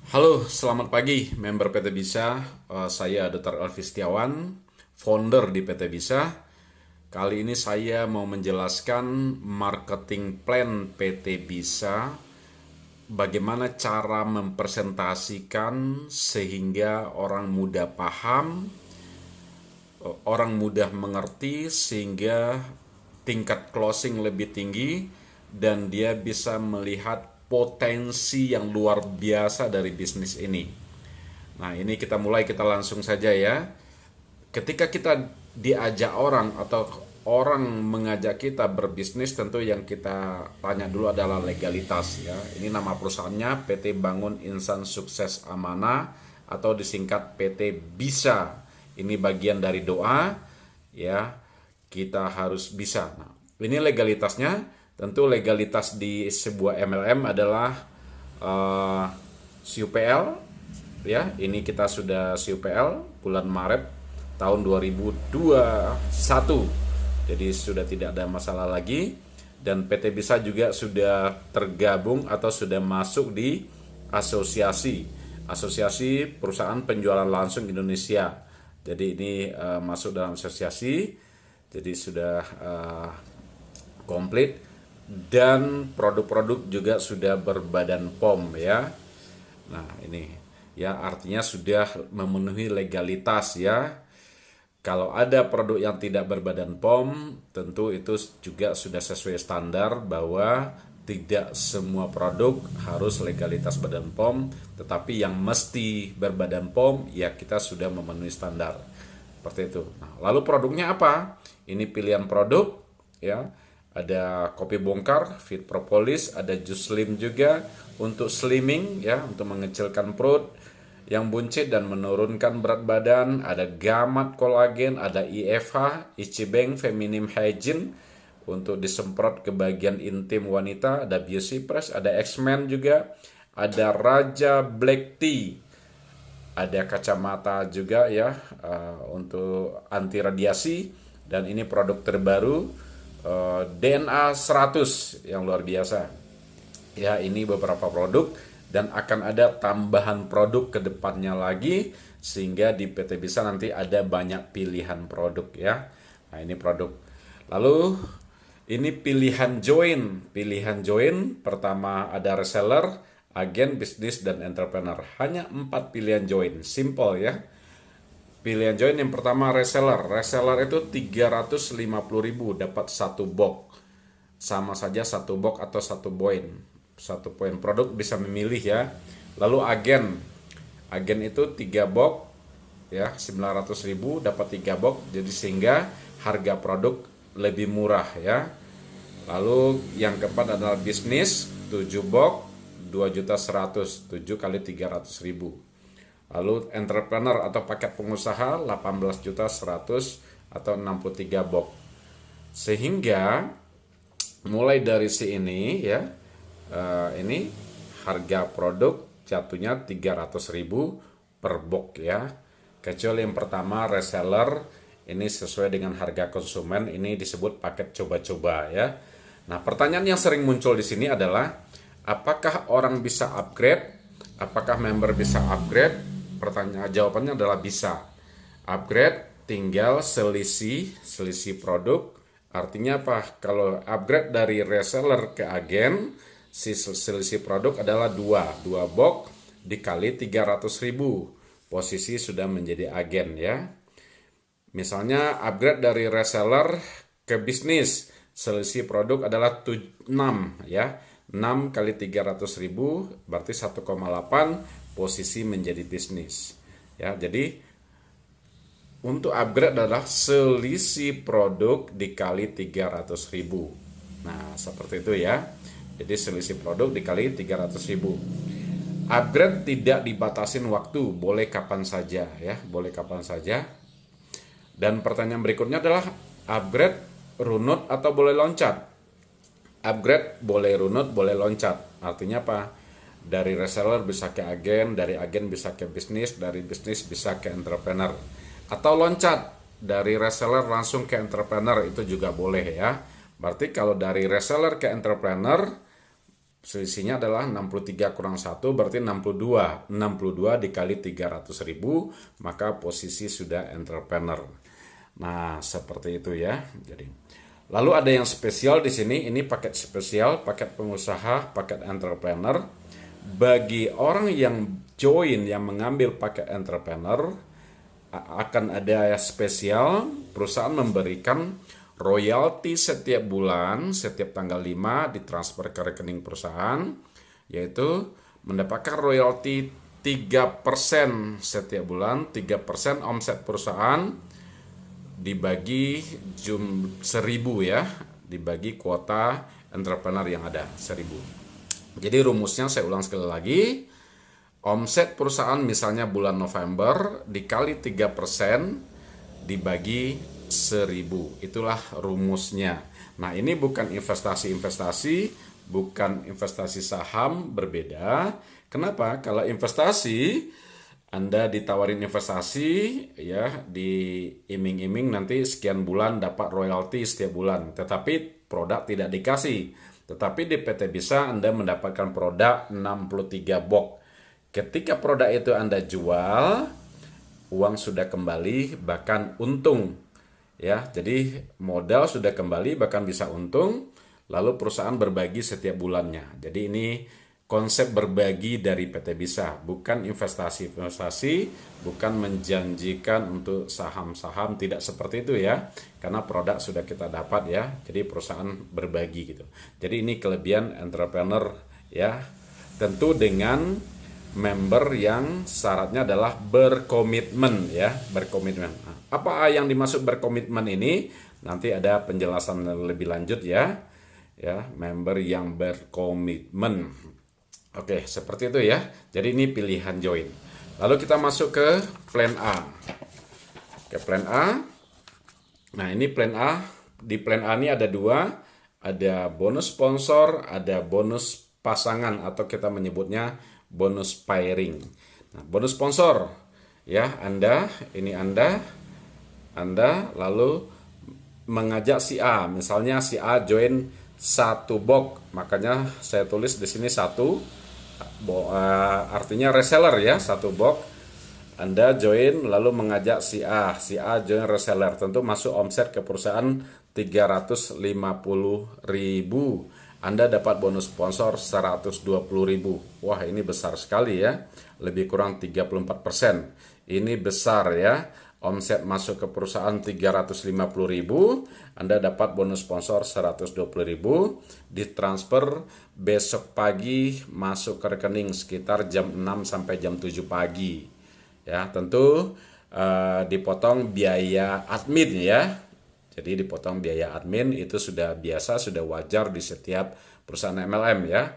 Halo, selamat pagi member PT Bisa. Saya Dr. Elvi Setiawan, founder di PT Bisa. Kali ini saya mau menjelaskan marketing plan PT Bisa, bagaimana cara mempresentasikan sehingga orang mudah paham, orang mudah mengerti, sehingga tingkat closing lebih tinggi dan dia bisa melihat potensi yang luar biasa dari bisnis ini. Nah, ini kita langsung saja ya. Ketika kita diajak orang atau orang mengajak kita berbisnis, tentu yang kita tanya dulu adalah legalitas ya. Ini nama perusahaannya PT Bangun Insan Sukses Amanah atau disingkat PT Bisa. Ini bagian dari doa ya. Kita harus bisa. Nah, ini legalitasnya. Tentu legalitas di sebuah MLM adalah CUPL ya. Ini kita sudah CUPL bulan Maret tahun 2021. Jadi sudah tidak ada masalah lagi dan PT Bisa juga sudah tergabung atau sudah masuk di Asosiasi Perusahaan Penjualan Langsung Indonesia. Jadi ini masuk dalam asosiasi. Jadi sudah komplit dan produk-produk juga sudah berbadan POM ya. Nah, ini ya artinya sudah memenuhi legalitas ya. Kalau ada produk yang tidak berbadan POM, tentu itu juga sudah sesuai standar bahwa tidak semua produk harus legalitas badan POM, tetapi yang mesti berbadan POM ya kita sudah memenuhi standar. Seperti itu. Nah, lalu produknya apa? Ini pilihan produk ya. Ada kopi bongkar, Fit Propolis, ada jus slim juga untuk slimming ya, untuk mengecilkan perut yang buncit dan menurunkan berat badan, ada Gamat kolagen, ada IFH, Ichibeng Feminim Hygiene untuk disemprot ke bagian intim wanita, ada Biocypress, ada X-Men juga, ada Raja Black Tea, ada kacamata juga ya untuk anti radiasi dan ini produk terbaru DNA 100 yang luar biasa. Ya, ini beberapa produk dan akan ada tambahan produk ke depannya lagi sehingga di PT Bisa nanti ada banyak pilihan produk ya. Nah, ini produk. Lalu ini pilihan join. Pilihan join pertama ada reseller, agen, bisnis dan entrepreneur. Hanya 4 pilihan join. Simple ya. Pilihan join yang pertama reseller. Reseller itu 350.000 dapat satu box. Sama saja satu box atau satu poin. Satu poin produk bisa memilih ya. Lalu agen. Agen itu 3 box ya, 900.000 dapat 3 box. Jadi sehingga harga produk lebih murah ya. Lalu yang keempat adalah bisnis, 7 box 2.100.000, 7 kali 300.000. Lalu entrepreneur atau paket pengusaha 18.100.000 atau 63 box. Sehingga mulai dari sini ya, ini harga produk jatuhnya 300.000 per box ya. Kecuali yang pertama reseller, ini sesuai dengan harga konsumen, ini disebut paket coba-coba ya. Nah, pertanyaan yang sering muncul di sini adalah apakah orang bisa upgrade? Apakah member bisa upgrade? Jawabannya adalah bisa. Upgrade tinggal selisih produk. Artinya apa? Kalau upgrade dari reseller ke agen, selisih produk adalah 2 box dikali 300.000. Posisi sudah menjadi agen ya. Misalnya upgrade dari reseller ke bisnis, selisih produk adalah 6 ya. 6 kali 300.000 berarti 1,8, posisi menjadi bisnis ya. Jadi untuk upgrade adalah selisih produk dikali 300.000. Nah, seperti itu ya. Jadi selisih produk dikali 300.000. Upgrade tidak dibatasin waktu, boleh kapan saja ya, boleh kapan saja. Dan pertanyaan berikutnya adalah upgrade runut atau boleh loncat? Upgrade boleh runut, boleh loncat. Artinya apa? Dari reseller bisa ke agen, dari agen bisa ke bisnis, dari bisnis bisa ke entrepreneur. Atau loncat dari reseller langsung ke entrepreneur, itu juga boleh ya. Berarti kalau dari reseller ke entrepreneur selisihnya adalah 63 kurang 1 berarti 62. 62 dikali 300.000, maka posisi sudah entrepreneur. Nah, seperti itu ya. Jadi, lalu ada yang spesial di sini, ini paket spesial, paket pengusaha, paket entrepreneur. Bagi orang yang join, yang mengambil paket entrepreneur, akan ada spesial, perusahaan memberikan royalti setiap bulan, setiap tanggal 5 ditransfer ke rekening perusahaan, yaitu mendapatkan royalti 3% setiap bulan, 3% omset perusahaan dibagi 1.000 ya, dibagi kuota entrepreneur yang ada 1.000. Jadi rumusnya saya ulang sekali lagi, omset perusahaan misalnya bulan November dikali 3% dibagi 1.000, itulah rumusnya. Nah, ini bukan investasi-investasi, bukan investasi saham, berbeda. Kenapa? Kalau investasi, Anda ditawarin investasi, ya, diiming-iming nanti sekian bulan dapat royalti setiap bulan, tetapi produk tidak dikasih. Tetapi di PT Bisa Anda mendapatkan produk 63 box. Ketika produk itu Anda jual, uang sudah kembali, bahkan untung. Ya, jadi modal sudah kembali, bahkan bisa untung, lalu perusahaan berbagi setiap bulannya. Jadi ini konsep berbagi dari PT Bisa, bukan investasi-investasi, bukan menjanjikan untuk saham-saham, tidak seperti itu ya. Karena produk sudah kita dapat ya, jadi perusahaan berbagi gitu. Jadi ini kelebihan entrepreneur ya. Tentu dengan member yang syaratnya adalah berkomitmen ya, berkomitmen. Nah, apa yang dimaksud berkomitmen ini? Nanti ada penjelasan lebih lanjut ya. Ya, member yang berkomitmen. Oke, seperti itu ya. Jadi ini pilihan join. Lalu kita masuk ke plan A. Ke plan A. Nah, ini plan A. Di plan A ini ada dua. Ada bonus sponsor, ada bonus pasangan atau kita menyebutnya bonus pairing. Nah, bonus sponsor ya, Anda lalu mengajak si A, misalnya si A join 1 box, makanya saya tulis di sini 1, artinya reseller ya, 1 box. Anda join lalu mengajak si A join reseller, tentu masuk omset ke perusahaan 350.000. Anda dapat bonus sponsor 120.000. Wah, ini besar sekali ya. Lebih kurang 34%. Ini besar ya. Omset masuk ke perusahaan 350.000. Anda dapat bonus sponsor 120.000. Ditransfer besok pagi masuk ke rekening sekitar jam 6 sampai jam 7 pagi. Ya, tentu dipotong biaya admin ya. Jadi dipotong biaya admin itu sudah biasa, sudah wajar di setiap perusahaan MLM ya.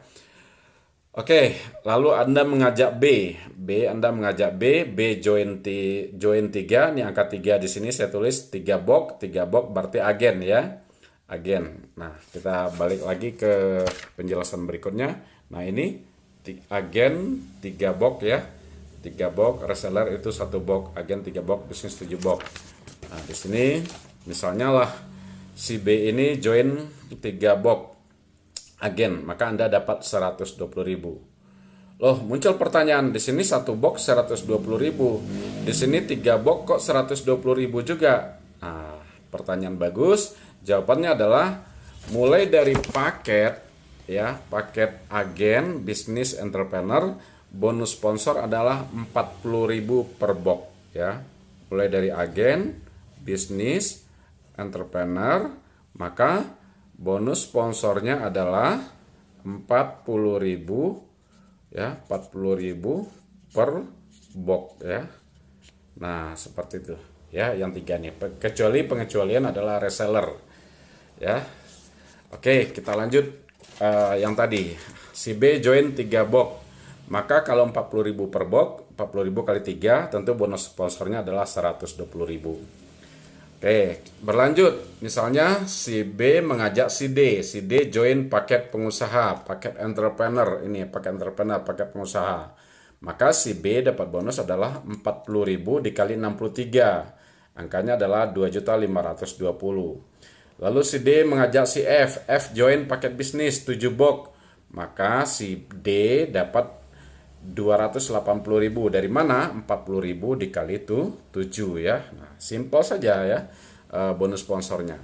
Oke, lalu Anda mengajak B. Anda mengajak B join 3, ini angka 3 di sini saya tulis 3 box berarti agen ya. Agen. Nah, kita balik lagi ke penjelasan berikutnya. Nah, ini agen 3 box ya. 3 box, reseller itu 1 box, agen 3 box, bisnis 7 box. Nah, di sini misalnya lah si B ini join 3 box agen, maka Anda dapat 120.000. Loh, muncul pertanyaan, di sini 1 box 120.000, di sini 3 box kok 120.000 juga. Nah, pertanyaan bagus. Jawabannya adalah mulai dari paket ya, paket agen, bisnis entrepreneur, bonus sponsor adalah 40.000 per box ya. Mulai dari agen, bisnis, entrepreneur, maka bonus sponsornya adalah 40.000 ya, 40.000 per box ya. Nah, seperti itu ya, yang 3 nih. Kecuali pengecualian adalah reseller ya. Oke, kita lanjut yang tadi. Si B join 3 box. Maka kalau 40.000 per box, 40.000 kali 3, tentu bonus sponsornya adalah 120.000. Oke, berlanjut. Misalnya si B mengajak si D join paket pengusaha, paket entrepreneur, ini paket entrepreneur, paket pengusaha. Maka si B dapat bonus adalah 40.000 dikali 63. Angkanya adalah 2.520. Lalu si D mengajak si F join paket bisnis 7 box. maka si D dapat 280.000. Dari mana? 40.000 dikali itu 7 ya. Nah, simpel saja ya bonus sponsornya.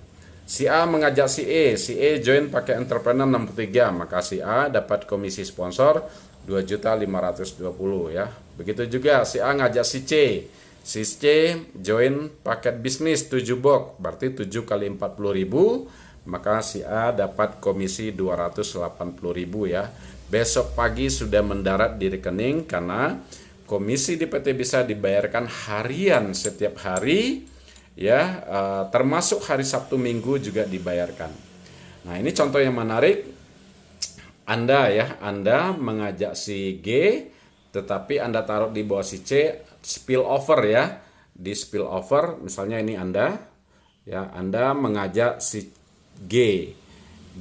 Si A mengajak si E join pakai entrepreneur 63, maka si A dapat komisi sponsor 2.520.000 ya. Begitu juga si A ngajak si C join paket bisnis 7 box, berarti 7 kali 40.000, maka si A dapat komisi 280.000 ya. Besok pagi sudah mendarat di rekening karena komisi di PT Bisa dibayarkan harian setiap hari ya, termasuk hari Sabtu Minggu juga dibayarkan. Nah, ini contoh yang menarik. Anda mengajak si G tetapi Anda taruh di bawah si C, spill over ya. Di spill over misalnya ini Anda mengajak si G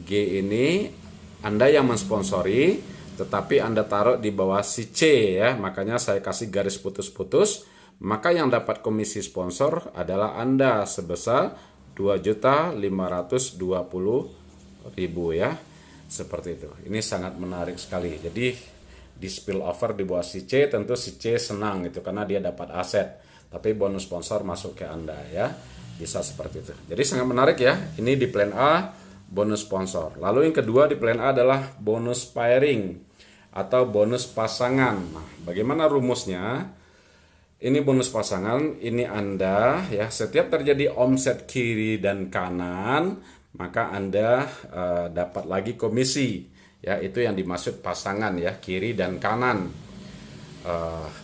ini Anda yang mensponsori, tetapi Anda taruh di bawah si C ya, makanya saya kasih garis putus-putus. Maka yang dapat komisi sponsor adalah Anda sebesar 2.520.000 ya, seperti itu. Ini sangat menarik sekali. Jadi di spill over di bawah si C, tentu si C senang gitu karena dia dapat aset, tapi bonus sponsor masuk ke Anda ya, bisa seperti itu. Jadi sangat menarik ya. Ini di plan A, bonus sponsor. Lalu yang kedua di plan A adalah bonus pairing atau bonus pasangan. Nah, bagaimana rumusnya? Ini bonus pasangan, ini Anda ya, setiap terjadi omset kiri dan kanan, maka Anda dapat lagi komisi. Ya, itu yang dimaksud pasangan ya, kiri dan kanan.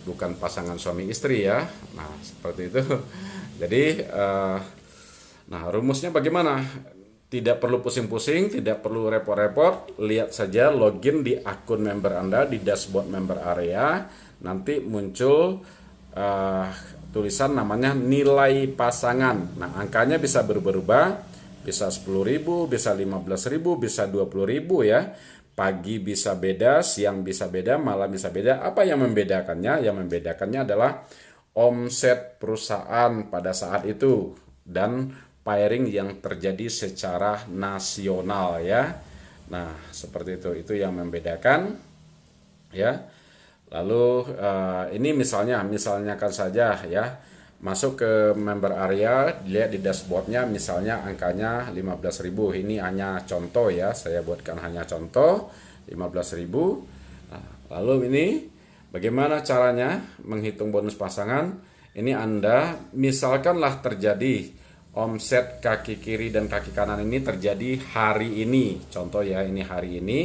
Bukan pasangan suami istri ya. Nah, seperti itu. Jadi nah, rumusnya bagaimana? Tidak perlu pusing-pusing, tidak perlu repot-repot, lihat saja login di akun member Anda di dashboard member area, nanti muncul tulisan namanya nilai pasangan. Nah, angkanya bisa berubah-ubah, bisa 10.000, bisa 15.000, bisa 20.000 ya. Pagi bisa beda, siang bisa beda, malam bisa beda. Apa yang membedakannya? Yang membedakannya adalah omset perusahaan pada saat itu dan pairing yang terjadi secara nasional ya. Nah, seperti itu yang membedakan ya. Lalu ini misalnya kan saja ya, masuk ke member area, dilihat di dashboardnya misalnya angkanya 15.000. Ini hanya contoh ya, saya buatkan hanya contoh 15.000. Nah, lalu ini bagaimana caranya menghitung bonus pasangan? Ini Anda misalkanlah terjadi omset kaki kiri dan kaki kanan ini terjadi hari ini. Contoh ya, ini hari ini.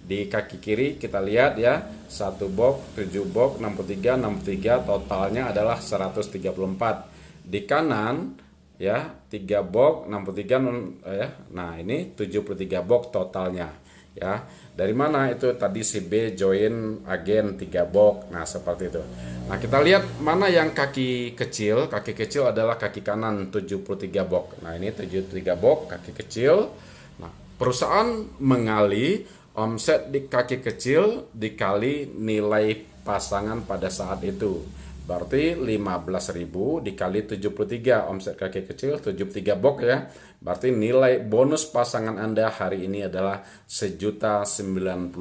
Di kaki kiri kita lihat ya, 1 box, 7 box, 63, totalnya adalah 134. Di kanan ya, 3 box, 63 ya. Nah, ini 73 box totalnya ya. Dari mana itu? Tadi si B join agen 3 box. Nah, seperti itu. Nah, kita lihat mana yang kaki kecil. Kaki kecil adalah kaki kanan 73 box. Nah, ini 73 box kaki kecil. Nah, perusahaan mengalih omset di kaki kecil dikali nilai pasangan pada saat itu. Berarti 15.000 dikali 73, omset kaki kecil 73 box ya. Berarti nilai bonus pasangan Anda hari ini adalah 1.095.000.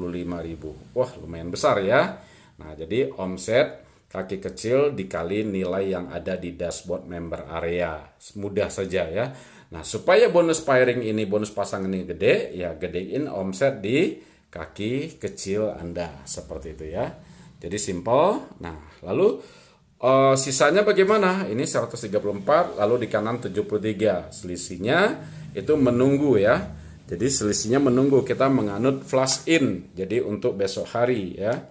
Wah, lumayan besar ya. Nah, jadi omset kaki kecil dikali nilai yang ada di dashboard member area. Mudah saja ya. Nah, supaya bonus pairing ini, bonus pasangan ini gede, ya gedein omset di kaki kecil Anda. Seperti itu ya. Jadi simple. Nah, lalu sisanya bagaimana? Ini 134, lalu di kanan 73. Selisihnya itu menunggu ya. Jadi selisihnya menunggu, kita menganut flash in. Jadi untuk besok hari ya.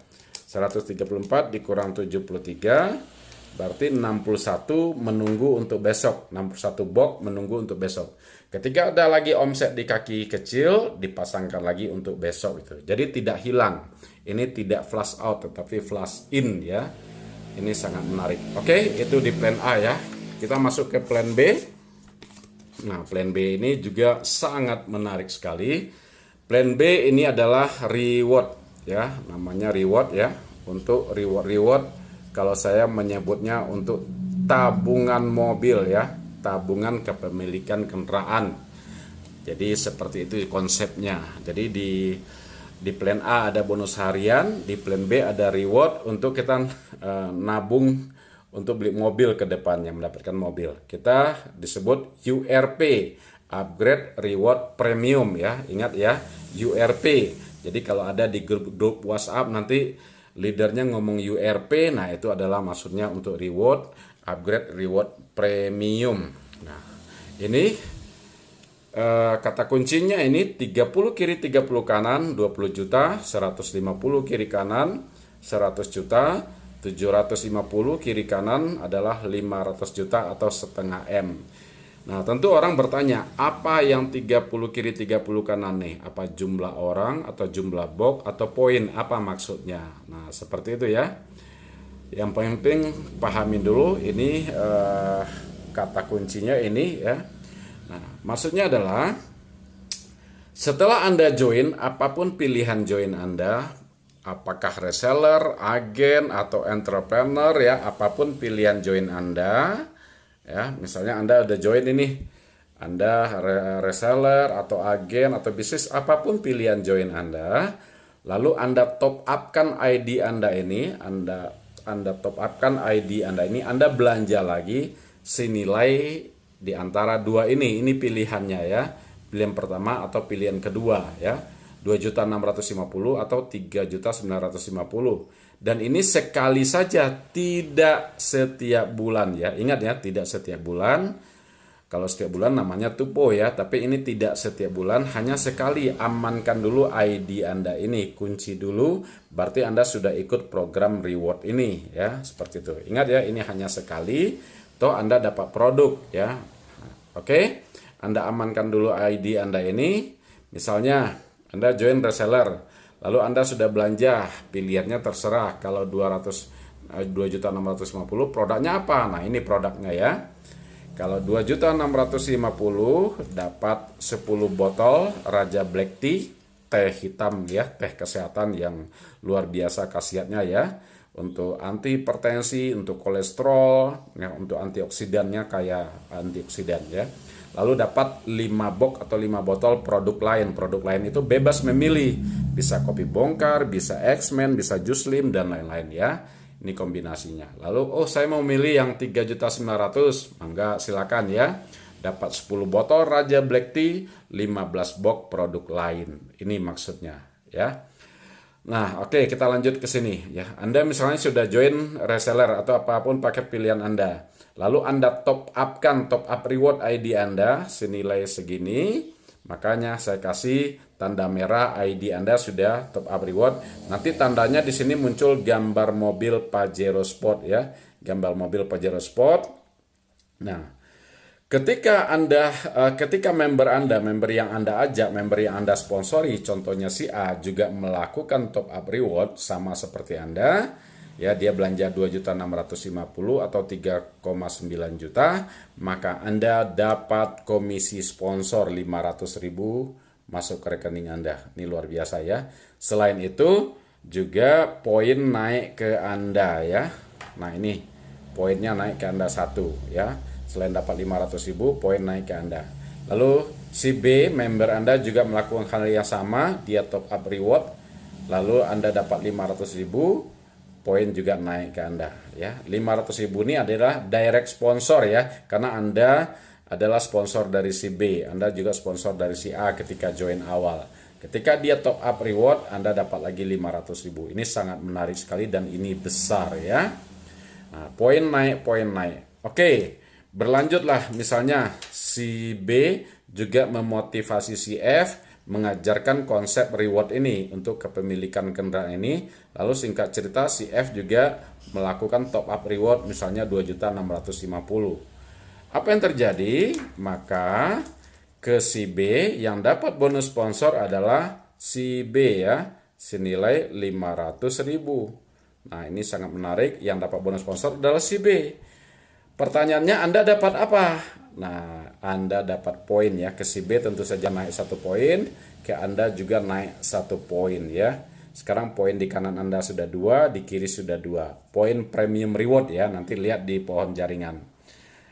134 dikurang 73 berarti 61 menunggu untuk besok. 61 box menunggu untuk besok. Ketika ada lagi omset di kaki kecil, dipasangkan lagi untuk besok itu. Jadi tidak hilang. Ini tidak flash out tetapi flash in ya. Ini sangat menarik. Oke, itu di plan A ya. Kita masuk ke plan B. Nah, plan B ini juga sangat menarik sekali. Plan B ini adalah reward ya, namanya reward ya. Untuk reward kalau saya menyebutnya untuk tabungan mobil ya, tabungan kepemilikan kendaraan. Jadi seperti itu konsepnya. Jadi Di plan A ada bonus harian, di plan B ada reward untuk kita nabung untuk beli mobil ke depannya, mendapatkan mobil. Kita disebut URP, upgrade reward premium ya. Ingat ya, URP. Jadi kalau ada di grup WhatsApp nanti leadernya ngomong URP, nah itu adalah maksudnya untuk reward, upgrade reward premium. Nah, ini kata kuncinya ini 30 kiri 30 kanan 20 juta, 150 kiri kanan 100 juta, 750 kiri kanan adalah 500 juta atau setengah M. Nah, tentu orang bertanya, apa yang 30 kiri 30 kanan nih? Apa jumlah orang atau jumlah box atau poin? Apa maksudnya? Nah, seperti itu ya. Yang penting pahamin dulu ini kata kuncinya ini ya. Nah, maksudnya adalah setelah Anda join, apapun pilihan join Anda, apakah reseller, agen, atau entrepreneur ya, apapun pilihan join Anda, ya, misalnya Anda udah join ini, Anda reseller atau agen atau bisnis, apapun pilihan join Anda, lalu Anda top upkan ID Anda ini, Anda top upkan ID Anda ini, Anda belanja lagi senilai di antara dua ini pilihannya ya. Pilihan pertama atau pilihan kedua ya. 2.650 atau 3.950. Dan ini sekali saja, tidak setiap bulan ya. Ingat ya, tidak setiap bulan. Kalau setiap bulan namanya tupo ya, tapi ini tidak setiap bulan, hanya sekali. Amankan dulu ID Anda ini, kunci dulu, berarti Anda sudah ikut program reward ini ya, seperti itu. Ingat ya, ini hanya sekali, toh Anda dapat produk ya. Oke, Anda amankan dulu ID Anda ini. Misalnya Anda join reseller, lalu Anda sudah belanja, pilihannya terserah. Kalau 2.650 produknya apa? Nah, ini produknya ya. Kalau 2.650 dapat 10 botol Raja Black Tea, teh hitam ya, teh kesehatan yang luar biasa khasiatnya ya. Untuk anti hipertensi, untuk kolesterol, ya, untuk antioksidannya kayak antioksidan ya. Lalu dapat 5 box atau 5 botol produk lain. Produk lain itu bebas memilih. Bisa kopi bongkar, bisa X-Men, bisa jus lim dan lain-lain ya. Ini kombinasinya. Lalu saya mau milih yang 3.900.000. Mangga silakan ya. Dapat 10 botol Raja Black Tea, 15 box produk lain. Ini maksudnya ya. Nah, oke, kita lanjut ke sini ya. Anda misalnya sudah join reseller atau apapun paket pilihan Anda. Lalu Anda top up reward ID Anda senilai segini. Makanya saya kasih tanda merah ID Anda sudah top up reward. Nanti tandanya di sini muncul gambar mobil Pajero Sport ya. Gambar mobil Pajero Sport. Nah, ketika member yang Anda ajak, member yang Anda sponsori, contohnya si A juga melakukan top up reward sama seperti Anda, ya dia belanja 2.650 atau 3,9 juta, maka Anda dapat komisi sponsor 500.000 masuk ke rekening Anda. Ini luar biasa ya. Selain itu juga poin naik ke Anda ya. Nah, ini poinnya naik ke Anda 1 ya. Selain dapat 500.000, poin naik ke Anda. Lalu si B, member Anda juga melakukan hal yang sama, dia top up reward, lalu Anda dapat 500.000, poin juga naik ke Anda. Ya, 500.000 ini adalah direct sponsor ya, karena Anda adalah sponsor dari si B, Anda juga sponsor dari si A ketika join awal. Ketika dia top up reward, Anda dapat lagi 500.000. Ini sangat menarik sekali dan ini besar ya. Nah, poin naik. Oke. Berlanjutlah, misalnya si B juga memotivasi si F mengajarkan konsep reward ini untuk kepemilikan kendaraan ini. Lalu singkat cerita si F juga melakukan top up reward misalnya 2.650. Apa yang terjadi? Maka ke si B yang dapat bonus sponsor adalah si B ya, senilai 500.000. Nah, ini sangat menarik, yang dapat bonus sponsor adalah si B. Pertanyaannya, Anda dapat apa? Nah, Anda dapat poin ya. Ke si B tentu saja naik 1 poin, ke Anda juga naik 1 poin ya. Sekarang poin di kanan Anda sudah 2, di kiri sudah 2. Poin premium reward ya, nanti lihat di pohon jaringan.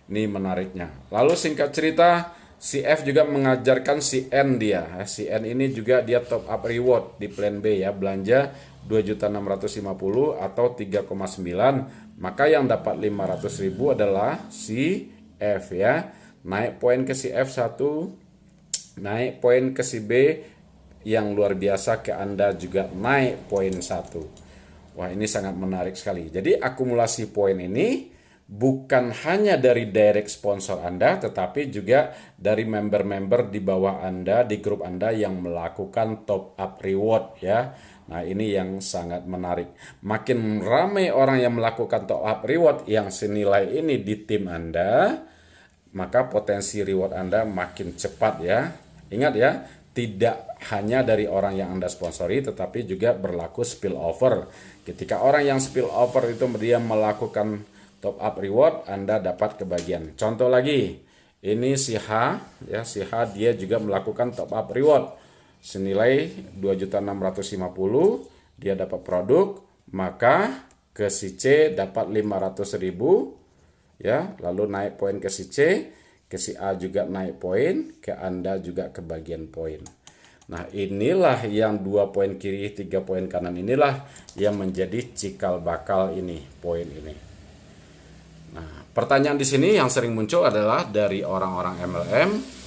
Ini menariknya. Lalu singkat cerita, Si F juga mengajarkan si N dia. Si N ini juga dia top up reward di plan B ya, belanja 2.650.000 atau 3,9. Maka yang dapat 500.000 adalah si F ya. Naik poin ke si F1, naik poin ke si B, yang luar biasa ke Anda juga naik poin 1. Wah, ini sangat menarik sekali. Jadi akumulasi poin ini bukan hanya dari direct sponsor Anda, tetapi juga dari member-member di bawah Anda, di grup Anda yang melakukan top up reward ya. Nah, ini yang sangat menarik. Makin ramai orang yang melakukan top up reward yang senilai ini di tim Anda, maka potensi reward Anda makin cepat ya. Ingat ya, tidak hanya dari orang yang Anda sponsori, tetapi juga berlaku spillover. Ketika orang yang spillover itu dia melakukan top up reward, Anda dapat kebagian. Contoh lagi, ini si H ya, si H dia juga melakukan top up reward senilai 2.650.000, dia dapat produk, maka ke si C dapat 500.000 ya, lalu naik poin ke si C, ke si A juga naik poin, ke Anda juga kebagian poin. Nah, inilah yang 2 poin kiri, 3 poin kanan, inilah yang menjadi cikal bakal ini, poin ini. Nah, pertanyaan di sini yang sering muncul adalah dari orang-orang MLM,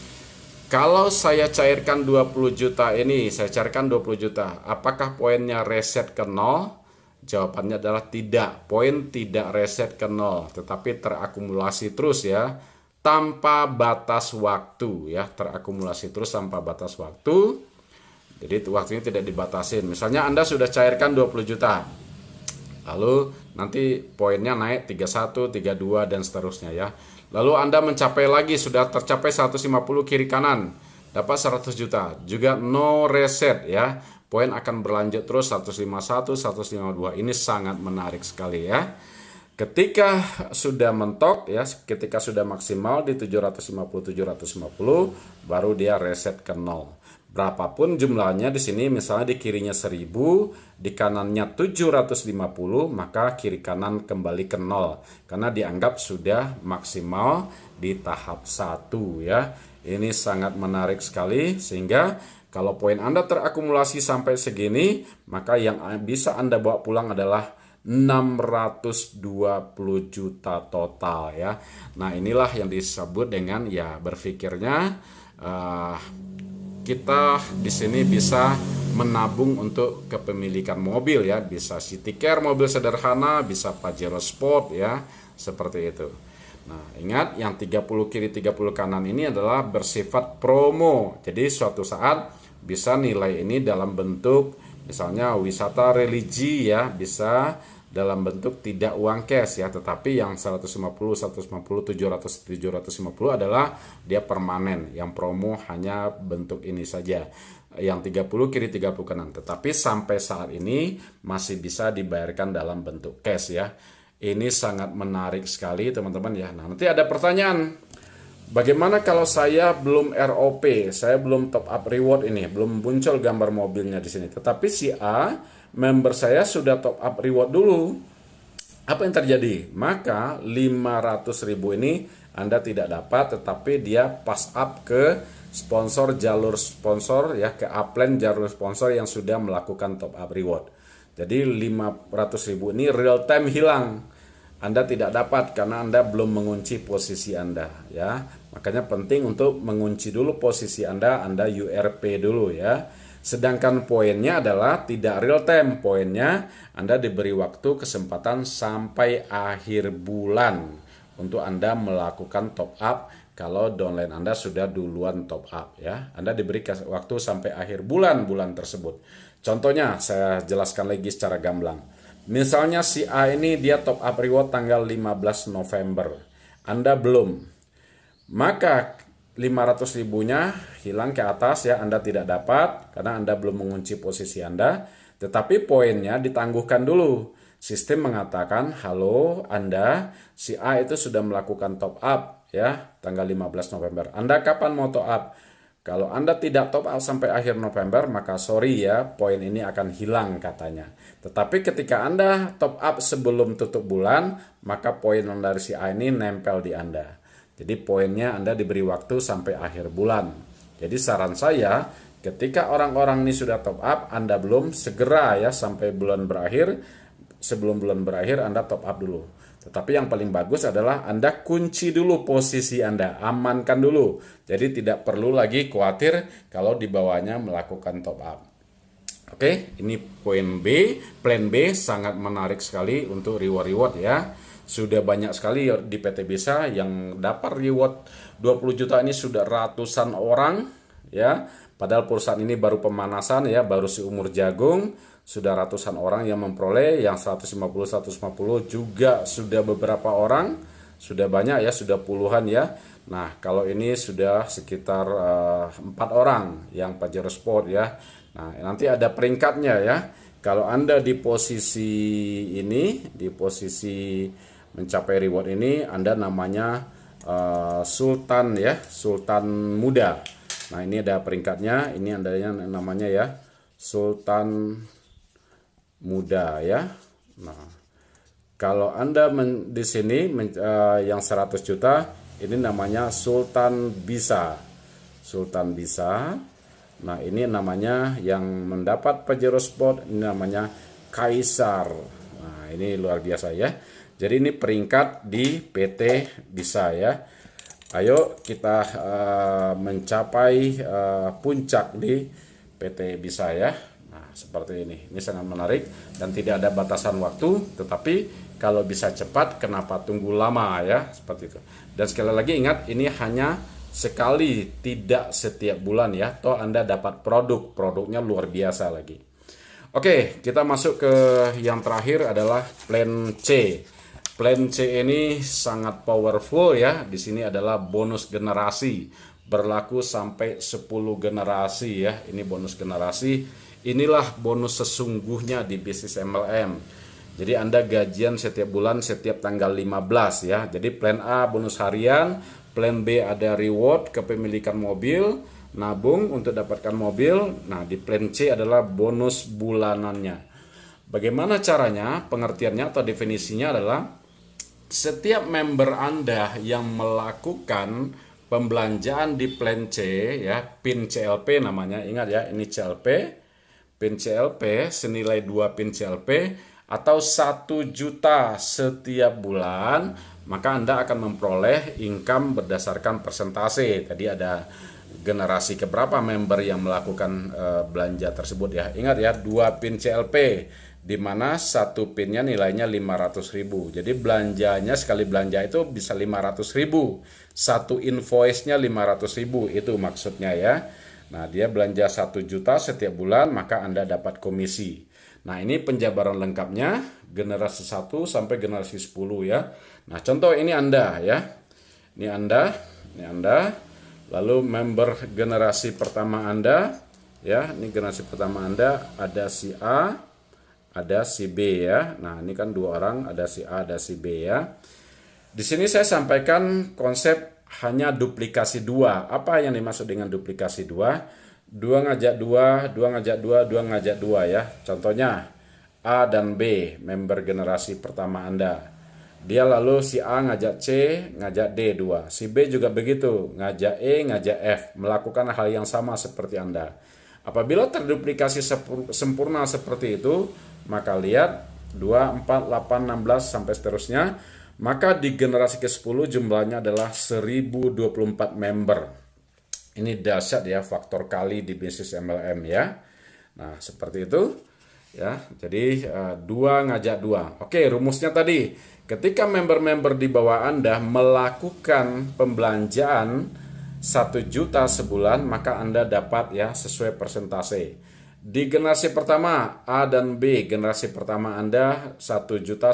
kalau saya cairkan 20 juta ini, saya cairkan 20 juta, apakah poinnya reset ke 0? Jawabannya adalah tidak. Poin tidak reset ke 0, tetapi terakumulasi terus ya, tanpa batas waktu ya, terakumulasi terus tanpa batas waktu. Jadi waktunya tidak dibatasin. Misalnya Anda sudah cairkan 20 juta. Lalu nanti poinnya naik 31, 32 dan seterusnya ya. Lalu Anda mencapai lagi, sudah tercapai 150 kiri kanan, dapat 100 juta. Juga no reset ya. Poin akan berlanjut terus 151, 152. Ini sangat menarik sekali ya. Ketika sudah mentok ya, ketika sudah maksimal di 750 baru dia reset ke 0. Berapapun jumlahnya di sini, misalnya di kirinya 1000, di kanannya 750, maka kiri kanan kembali ke 0 karena dianggap sudah maksimal di tahap 1 ya. Ini sangat menarik sekali, sehingga kalau poin Anda terakumulasi sampai segini, maka yang bisa Anda bawa pulang adalah 620 juta total ya. Nah, inilah yang disebut dengan ya, berpikirnya kita di sini bisa menabung untuk kepemilikan mobil ya, bisa City Car mobil sederhana, bisa Pajero Sport ya, seperti itu. Nah, ingat yang 30 kiri 30 kanan ini adalah bersifat promo. Jadi suatu saat bisa nilai ini dalam bentuk misalnya wisata religi ya, bisa dalam bentuk tidak uang cash ya, tetapi yang 150, 700, 750 adalah dia permanen. Yang promo hanya bentuk ini saja. Yang 30 kiri 30 kanan, tetapi sampai saat ini masih bisa dibayarkan dalam bentuk cash ya. Ini sangat menarik sekali teman-teman ya. Nah, nanti ada pertanyaan, bagaimana kalau saya belum ROP, saya belum top up reward ini, belum muncul gambar mobilnya di sini, tetapi si A member saya sudah top up reward dulu. Apa yang terjadi? Maka 500.000 ini Anda tidak dapat, tetapi dia pass up ke sponsor, jalur sponsor ya, ke upline jalur sponsor yang sudah melakukan top up reward. Jadi 500.000 ini real time hilang. Anda tidak dapat karena Anda belum mengunci posisi Anda ya. Makanya penting untuk mengunci dulu posisi Anda URP dulu ya. Sedangkan poinnya adalah tidak real time. Poinnya Anda diberi waktu kesempatan sampai akhir bulan untuk Anda melakukan top up. Kalau downline Anda sudah duluan top up ya, Anda diberi waktu sampai akhir bulan tersebut. Contohnya saya jelaskan lagi secara gamblang. Misalnya si A ini dia top up reward tanggal 15 November. Anda belum. Maka 500.000-nya hilang ke atas ya, Anda tidak dapat karena Anda belum mengunci posisi Anda, tetapi poinnya ditangguhkan dulu. Sistem mengatakan, halo Anda, si A itu sudah melakukan top up ya, tanggal 15 November. Anda kapan mau top up? Kalau Anda tidak top up sampai akhir November, maka sorry ya, poin ini akan hilang katanya. Tetapi ketika Anda top up sebelum tutup bulan, maka poin dari si A ini nempel di Anda. Jadi poinnya Anda diberi waktu sampai akhir bulan. Jadi saran saya, ketika orang-orang ini sudah top up, Anda belum, segera ya sampai bulan berakhir. Sebelum bulan berakhir Anda top up dulu. Tetapi yang paling bagus adalah Anda kunci dulu posisi Anda, amankan dulu. Jadi tidak perlu lagi khawatir kalau di bawahnya melakukan top up. Oke, ini poin B, plan B sangat menarik sekali untuk reward ya. Sudah banyak sekali di PT Bisa yang dapat reward 20 juta ini, sudah ratusan orang ya. Padahal perusahaan ini baru pemanasan ya, baru seumur jagung. Sudah ratusan orang yang memperoleh, yang 150 juga sudah beberapa orang, sudah banyak ya, sudah puluhan ya. Nah, kalau ini sudah sekitar 4 orang yang Pajero Sport ya. Nah, nanti ada peringkatnya ya. Kalau Anda di posisi ini, di posisi mencapai reward ini, Anda namanya Sultan ya, Sultan Muda. Nah, ini ada peringkatnya, ini andanya namanya ya, Sultan Muda ya. Nah, kalau Anda di sini yang 100 juta, ini namanya Sultan Bisa. Sultan Bisa. Nah, ini namanya yang mendapat Pajero Sport, ini namanya Kaisar. Nah, ini luar biasa ya. Jadi ini peringkat di PT Bisa ya. Ayo kita mencapai puncak di PT Bisa ya. Nah, seperti ini. Ini sangat menarik dan tidak ada batasan waktu, tetapi kalau bisa cepat, kenapa tunggu lama ya, seperti itu. Dan sekali lagi ingat, ini hanya sekali, tidak setiap bulan ya. Toh Anda dapat produknya luar biasa lagi. Oke, kita masuk ke yang terakhir adalah plan C. Plan C ini sangat powerful ya. Di sini adalah bonus generasi, berlaku sampai 10 generasi ya. Ini bonus generasi. Inilah bonus sesungguhnya di bisnis MLM. Jadi Anda gajian setiap bulan, setiap tanggal 15 ya. Jadi plan A bonus harian, plan B ada reward kepemilikan mobil, nabung untuk dapatkan mobil. Nah, di plan C adalah bonus bulanannya. Bagaimana caranya? Pengertiannya atau definisinya adalah setiap member Anda yang melakukan pembelanjaan di plan C ya, PIN CLP namanya. Ingat ya, ini CLP. PIN CLP senilai 2 PIN CLP atau 1 juta setiap bulan, maka Anda akan memperoleh income berdasarkan persentase. Tadi ada generasi keberapa member yang melakukan belanja tersebut ya. Ingat ya, 2 PIN CLP, di mana 1 PIN-nya nilainya 500.000. Jadi belanjanya, sekali belanja itu bisa 500.000. 1 invoice-nya 500.000, itu maksudnya ya. Nah, dia belanja 1 juta setiap bulan, maka Anda dapat komisi. Nah, ini penjabaran lengkapnya, generasi 1 sampai generasi 10 ya. Nah, contoh ini Anda ya. Ini Anda. Lalu member generasi pertama Anda ya. Ini generasi pertama Anda, ada si A, ada si B ya. Nah, ini kan 2 orang, ada si A, ada si B ya. Di sini saya sampaikan konsep hanya duplikasi 2. Apa yang dimaksud dengan duplikasi 2? 2 ngajak 2, 2 ngajak 2, 2 ngajak 2 ya. Contohnya A dan B, member generasi pertama Anda. Dia lalu si A ngajak C, ngajak D 2. Si B juga begitu, ngajak E, ngajak F, melakukan hal yang sama seperti Anda. Apabila terduplikasi sempurna seperti itu, maka lihat 2, 4, 8, 16 sampai seterusnya. Maka di generasi ke-10 jumlahnya adalah 1024 member. Ini dahsyat ya, faktor kali di bisnis MLM ya. Nah, seperti itu ya. Jadi 2 ngajak 2. Oke, rumusnya tadi, ketika member-member di bawah Anda melakukan pembelanjaan 1 juta sebulan, maka Anda dapat ya sesuai persentase. Di generasi pertama A dan B, generasi pertama Anda 1 juta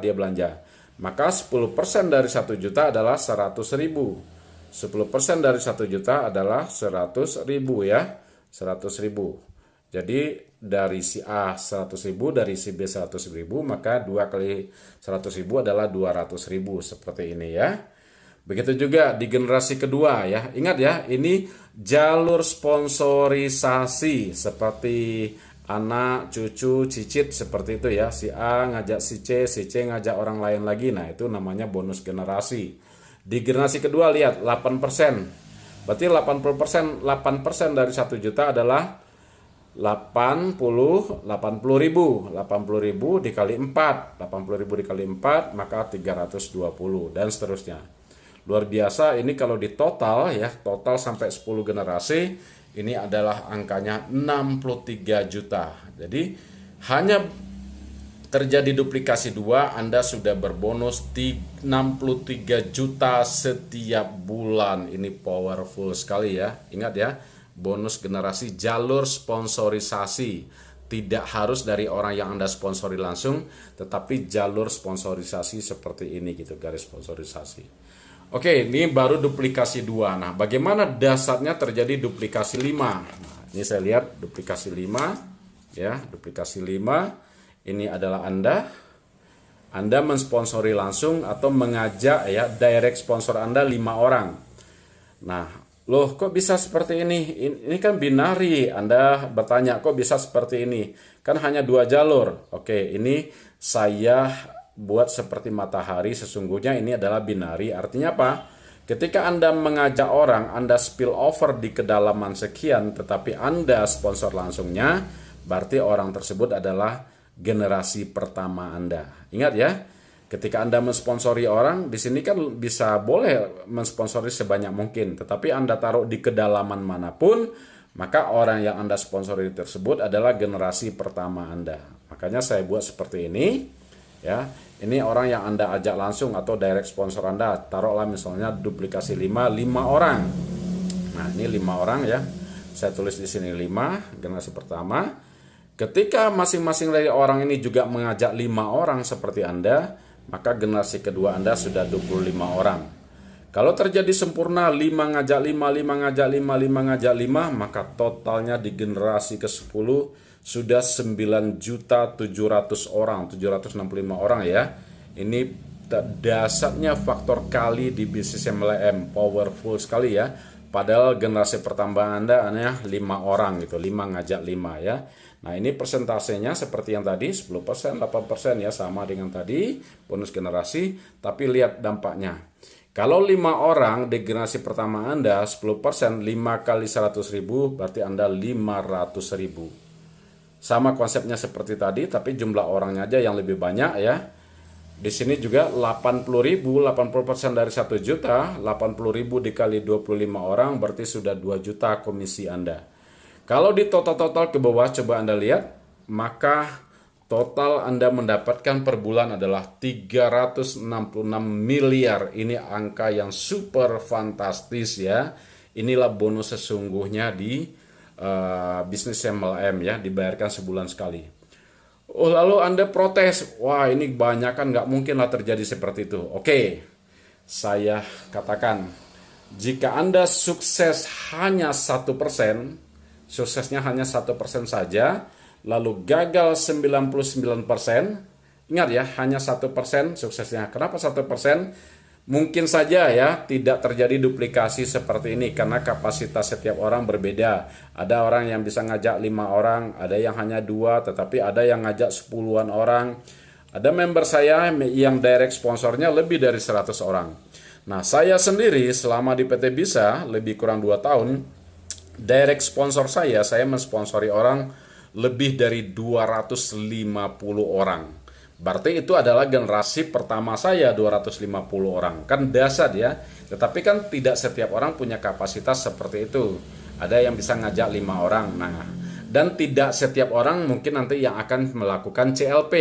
dia belanja. Maka 10% dari 1 juta adalah 100.000. 10% dari 1 juta adalah 100.000 ya. 100.000. Jadi dari si A 100.000, dari si B 100.000, maka 2 kali 100.000 adalah 200.000, seperti ini ya. Begitu juga di generasi kedua ya. Ingat ya, ini jalur sponsorisasi seperti anak, cucu, cicit, seperti itu ya. Si A ngajak si C ngajak orang lain lagi. Nah, itu namanya bonus generasi. Di generasi kedua lihat 8%. Berarti 80%, 8% dari 1 juta adalah 80 ribu. 80 ribu dikali 4. 80 ribu dikali 4 maka 320 dan seterusnya. Luar biasa, ini kalau di total ya, total sampai 10 generasi, ini adalah angkanya 63 juta. Jadi hanya terjadi duplikasi 2, Anda sudah berbonus 63 juta setiap bulan. Ini powerful sekali ya. Ingat ya, bonus generasi jalur sponsorisasi. Tidak harus dari orang yang Anda sponsori langsung, tetapi jalur sponsorisasi seperti ini gitu, garis sponsorisasi. Oke, ini baru duplikasi 2. Nah, bagaimana dasarnya terjadi duplikasi 5? Nah, ini saya lihat duplikasi 5 ya, duplikasi 5. Ini adalah Anda mensponsori langsung atau mengajak ya, direct sponsor Anda 5 orang. Nah, loh kok bisa seperti ini? Ini kan binari. Anda bertanya kok bisa seperti ini? Kan hanya 2 jalur. Oke, ini saya buat seperti matahari, sesungguhnya ini adalah binari. Artinya apa? Ketika Anda mengajak orang, Anda spill over di kedalaman sekian, tetapi Anda sponsor langsungnya, berarti orang tersebut adalah generasi pertama Anda. Ingat ya, ketika Anda mensponsori orang, di sini kan bisa boleh mensponsori sebanyak mungkin, tetapi Anda taruh di kedalaman manapun, maka orang yang Anda sponsori tersebut adalah generasi pertama Anda. Makanya saya buat seperti ini. Ya, ini orang yang Anda ajak langsung atau direct sponsor Anda, taruhlah misalnya duplikasi 5 orang. Nah, ini 5 orang ya. Saya tulis di sini 5, generasi pertama. Ketika masing-masing dari orang ini juga mengajak 5 orang seperti Anda, maka generasi kedua Anda sudah 25 orang. Kalau terjadi sempurna 5 ngajak 5, 5 ngajak 5, 5 ngajak 5, maka totalnya di generasi ke-10 sudah 9.700 orang, 765 orang ya. Ini dasarnya faktor kali di bisnis MLM, powerful sekali ya. Padahal generasi pertama Anda hanya 5 orang gitu, 5 ngajak 5 ya. Nah, ini persentasenya seperti yang tadi, 10%, 8% ya, sama dengan tadi, bonus generasi, tapi lihat dampaknya. Kalau 5 orang di generasi pertama Anda, 10%, 5 kali 100 ribu, berarti Anda 500 ribu. Sama konsepnya seperti tadi, tapi jumlah orangnya aja yang lebih banyak ya. Di sini juga 80 ribu, 80% dari 1 juta, 80 ribu dikali 25 orang, berarti sudah 2 juta komisi Anda. Kalau di total-total ke bawah, coba Anda lihat, maka total Anda mendapatkan per bulan adalah 366 miliar. Ini angka yang super fantastis ya. Inilah bonus sesungguhnya di bisnis MLM ya, dibayarkan sebulan sekali. Oh, lalu Anda protes, wah ini banyak kan, nggak mungkin lah terjadi seperti itu. Oke, saya katakan, jika Anda sukses hanya 1%, suksesnya hanya 1% saja, lalu gagal 99%, ingat ya, hanya 1% suksesnya. Kenapa 1%? Mungkin saja ya, tidak terjadi duplikasi seperti ini, karena kapasitas setiap orang berbeda. Ada orang yang bisa ngajak 5 orang, ada yang hanya 2, tetapi ada yang ngajak 10-an orang. Ada member saya yang direct sponsornya lebih dari 100 orang. Nah, saya sendiri selama di PT Bisa, lebih kurang 2 tahun, direct sponsor saya mensponsori orang lebih dari 250 orang. Berarti itu adalah generasi pertama saya 250 orang. Kan dasar ya. Tetapi kan tidak setiap orang punya kapasitas seperti itu. Ada yang bisa ngajak 5 orang. Nah, dan tidak setiap orang mungkin nanti yang akan melakukan CLP.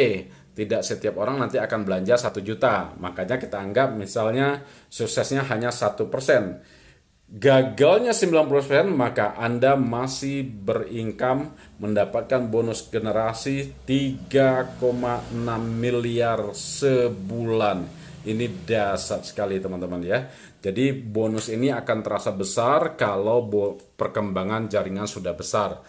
Tidak setiap orang nanti akan belanja 1 juta. Makanya kita anggap misalnya suksesnya hanya 1%. Gagalnya 90%, maka Anda masih berincome mendapatkan bonus generasi 3,6 miliar sebulan. Ini dahsyat sekali teman-teman ya. Jadi bonus ini akan terasa besar kalau perkembangan jaringan sudah besar.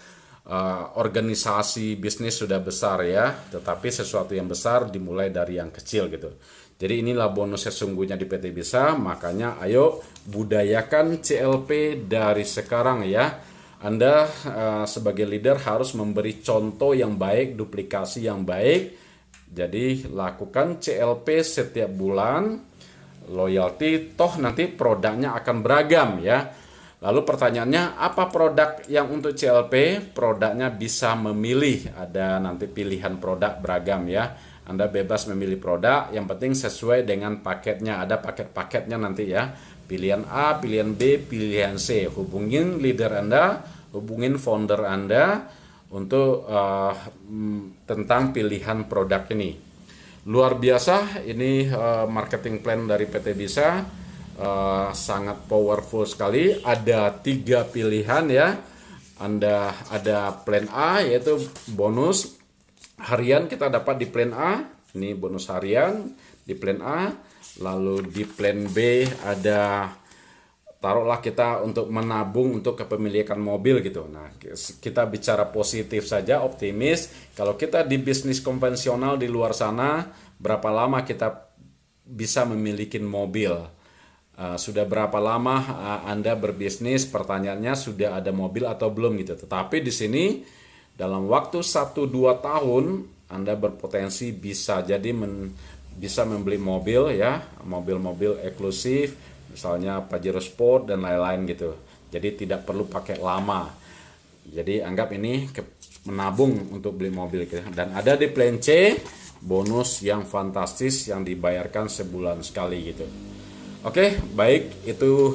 Organisasi bisnis sudah besar ya. Tetapi sesuatu yang besar dimulai dari yang kecil gitu. Jadi inilah bonus sesungguhnya di PT Bisa, makanya ayo budayakan CLP dari sekarang ya. Anda sebagai leader harus memberi contoh yang baik, duplikasi yang baik. Jadi lakukan CLP setiap bulan. loyalty, toh nanti produknya akan beragam ya. Lalu pertanyaannya, apa produk yang untuk CLP? Produknya bisa memilih, ada nanti pilihan produk beragam ya. Anda bebas memilih produk, yang penting sesuai dengan paketnya. Ada paket-paketnya nanti ya. Pilihan A, pilihan B, pilihan C. Hubungin leader Anda, hubungin founder Anda untuk tentang pilihan produk ini. Luar biasa, ini marketing plan dari PT Bisa. Sangat powerful sekali. Ada 3 pilihan ya. Anda ada plan A, yaitu bonus harian kita dapat di plan A. Ini bonus harian di plan A. Lalu di plan B ada, taruhlah kita untuk menabung untuk kepemilikan mobil gitu. Nah, kita bicara positif saja, optimis. Kalau kita di bisnis konvensional di luar sana, berapa lama kita bisa memiliki mobil? Sudah berapa lama Anda berbisnis? Pertanyaannya, sudah ada mobil atau belum gitu. Tetapi di sini dalam waktu 1-2 tahun Anda berpotensi bisa jadi bisa membeli mobil ya, mobil-mobil eksklusif, misalnya Pajero Sport dan lain-lain gitu. Jadi tidak perlu pakai lama. Jadi anggap ini menabung untuk beli mobil gitu. Dan ada di plan C bonus yang fantastis yang dibayarkan sebulan sekali gitu. Oke, baik, itu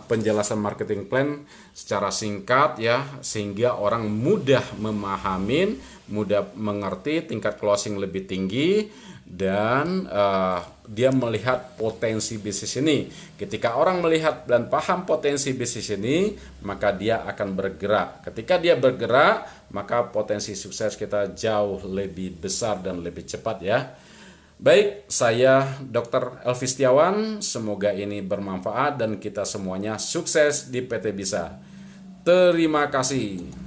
penjelasan marketing plan secara singkat ya, sehingga orang mudah memahamin, mudah mengerti, tingkat closing lebih tinggi, dan dia melihat potensi bisnis ini. Ketika orang melihat dan paham potensi bisnis ini, maka dia akan bergerak. Ketika dia bergerak, maka potensi sukses kita jauh lebih besar dan lebih cepat ya. Baik, saya Dr. Elvi Setiawan. Semoga ini bermanfaat dan kita semuanya sukses di PT Bisa. Terima kasih.